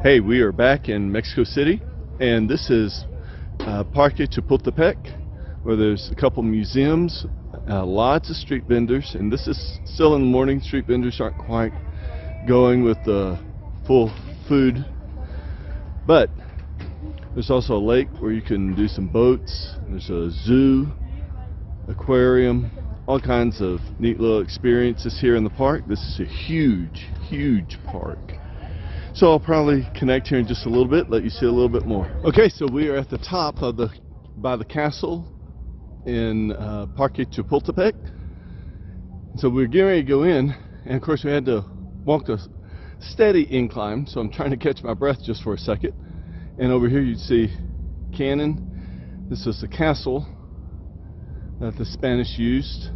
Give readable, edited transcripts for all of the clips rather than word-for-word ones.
Hey, we are back in Mexico City, and this is Parque Chapultepec, where there's a couple museums, lots of street vendors, and this is still in the morning. Street vendors aren't quite going with the full food, but there's also a lake where you can do some boats. There's a zoo, aquarium, all kinds of neat little experiences here in the park. This is a huge park. So I'll probably connect here in just a little bit, let you see a little bit more. Okay, so we are at the top of by the castle in Parque Chapultepec. So we're getting ready to go in, and of course we had to walk a steady incline, so I'm trying to catch my breath just for a second. And over here you see cannon. This is the castle that the Spanish used.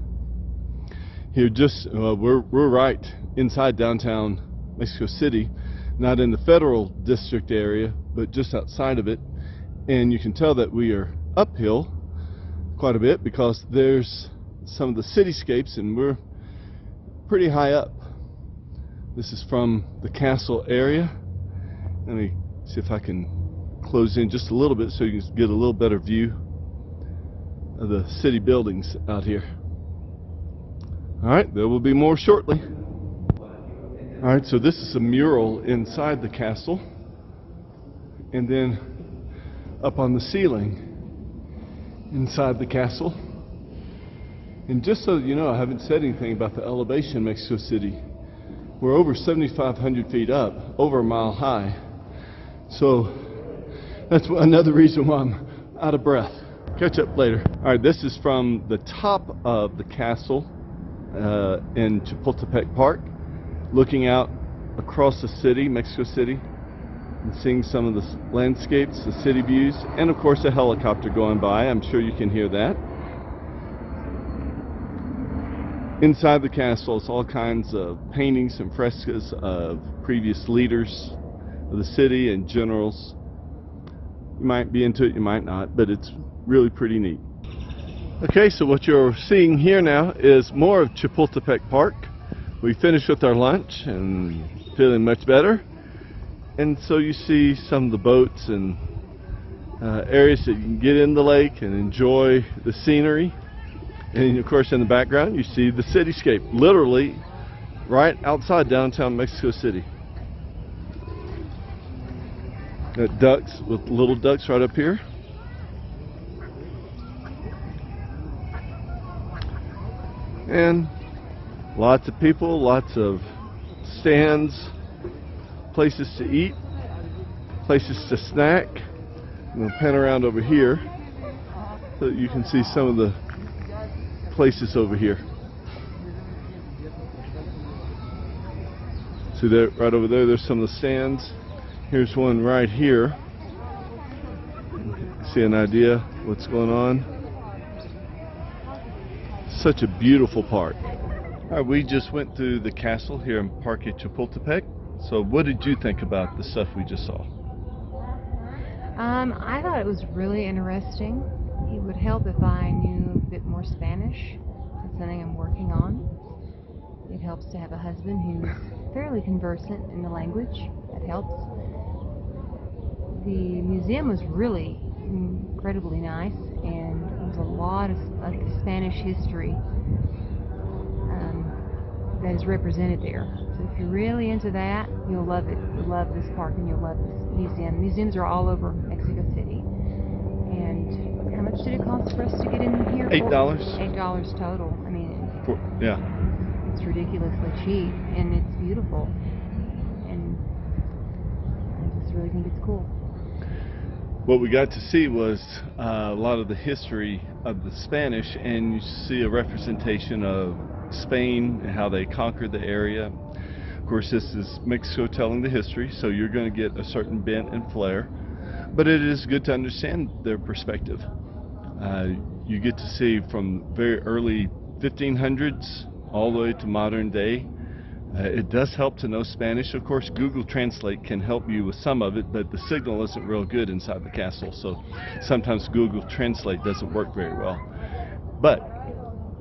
Here we're right inside downtown Mexico City. Not in the federal district area, but just outside of it. And you can tell that we are uphill quite a bit because there's some of the cityscapes and we're pretty high up. This is from the castle area. Let me see if I can close in just a little bit so you can get a little better view of the city buildings out here. Alright, there will be more shortly. Alright, so this is a mural inside the castle, and then up on the ceiling inside the castle. And just so you know, I haven't said anything about the elevation in Mexico City. We're over 7,500 feet up, over a mile high. So that's another reason why I'm out of breath. Catch up later. Alright, this is from the top of the castle in Chapultepec Park, looking out across the city, Mexico City, and seeing some of the landscapes, the city views, and of course a helicopter going by. I'm sure you can hear that. Inside the castle is all kinds of paintings and frescoes of previous leaders of the city and generals. You might be into it, you might not, but it's really pretty neat. Okay, so what you're seeing here now is more of Chapultepec Park. We finished with our lunch and feeling much better, and so you see some of the boats and areas that you can get in the lake and enjoy the scenery. And of course in the background you see the cityscape, literally right outside downtown Mexico City. Got ducks, with little ducks right up here. And lots of people, lots of stands, places to eat, places to snack. I'm going to pan around over here so that you can see some of the places over here. See there, right over there, there's some of the stands. Here's one right here. See an idea what's going on. Such a beautiful park. We just went through the castle here in Parque Chapultepec. So what did you think about the stuff we just saw? I thought it was really interesting. It would help if I knew a bit more Spanish. That's something I'm working on. It helps to have a husband who's fairly conversant in the language. That helps. The museum was really incredibly nice, and there was a lot of Spanish history that is represented there. So if you're really into that, you'll love it. You'll love this park and you'll love this museum. Museums are all over Mexico City. And how much did it cost for us to get in here? $8. $8 total. I mean, yeah, it's ridiculously cheap, and it's beautiful. And I just really think it's cool. what we got to see was a lot of the history of the Spanish, and you see a representation of Spain and how they conquered the area. Of course, this is Mexico telling the history, so you're going to get a certain bent and flair, but it is good to understand their perspective. You get to see from very early 1500s all the way to modern day. It does help to know Spanish. Of course, Google Translate can help you with some of it, but the signal isn't real good inside the castle, so sometimes Google Translate doesn't work very well. But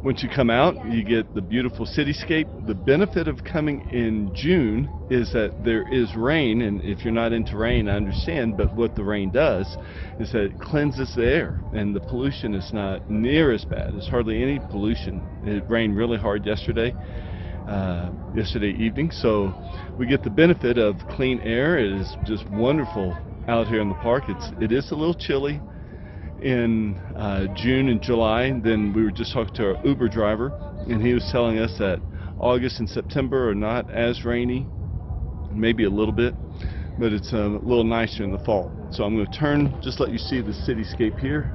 once you come out, you get the beautiful cityscape. The benefit of coming in June is that there is rain, and if you're not into rain, I understand, but what the rain does is that it cleanses the air, and the pollution is not near as bad. There's hardly any pollution. It rained really hard yesterday evening, so we get the benefit of clean air. It is just wonderful out here in the park. It is a little chilly in June and July. Then we were just talking to our Uber driver, and he was telling us that August and September are not as rainy, maybe a little bit, but it's a little nicer in the fall. So I'm going to turn, just let you see the cityscape here,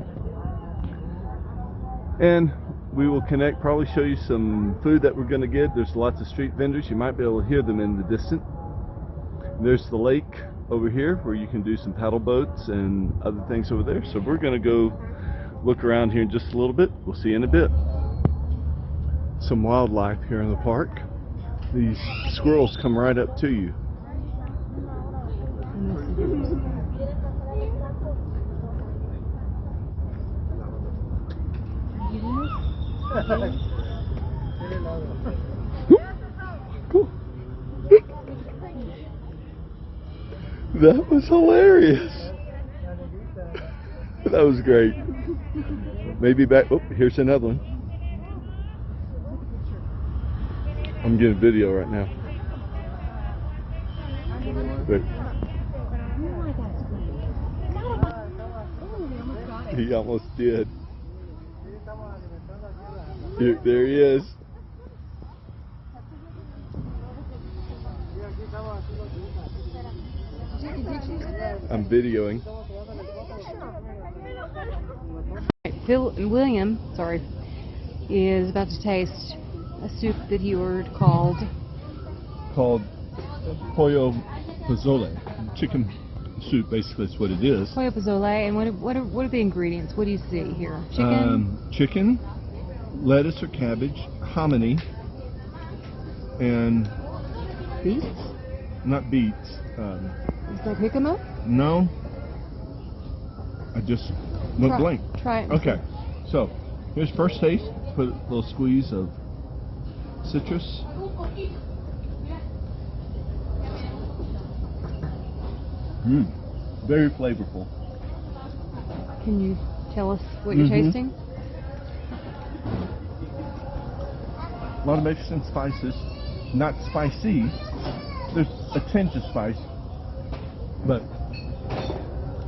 and we will connect, probably show you some food that we're going to get. There's lots of street vendors. You might be able to hear them in the distance. There's the lake over here where you can do some paddle boats and other things over there. So we're going to go look around here in just a little bit. We'll see you in a bit. Some wildlife here in the park. These squirrels come right up to you. That was hilarious. That was great. Maybe back. Oh, here's another one. I'm getting video right now. Wait. He almost did. Here, there he is. I'm videoing. William, is about to taste a soup that he ordered called pollo pozole, chicken soup. Basically, that's what it is. pollo pozole. And what are the ingredients? What do you see here? Chicken. Chicken, lettuce or cabbage, hominy, and Beets. not beets. Is that jicama? No, I just went blank. Try it. Okay, so here's first taste. Put a little squeeze of citrus. Very flavorful. Can you tell us what you're tasting? A lot of Mexican spices, not spicy. There's a tinge of spice, but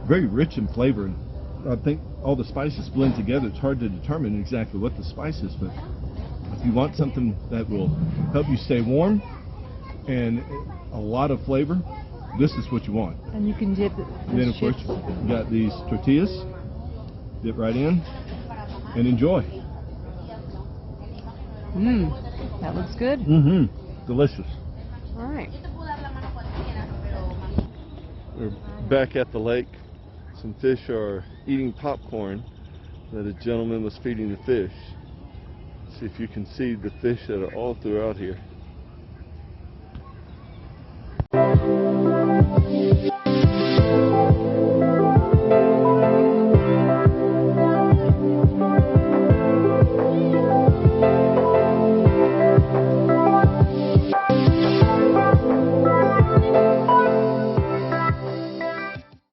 very rich in flavor. And I think all the spices blend together. It's hard to determine exactly what the spice is, but if you want something that will help you stay warm and a lot of flavor, this is what you want. And you can dip it. And then of course you got these tortillas. Dip right in and enjoy. That looks good. Delicious. All right. We're back at the lake. Some fish are eating popcorn that a gentleman was feeding the fish. See if you can see the fish that are all throughout here.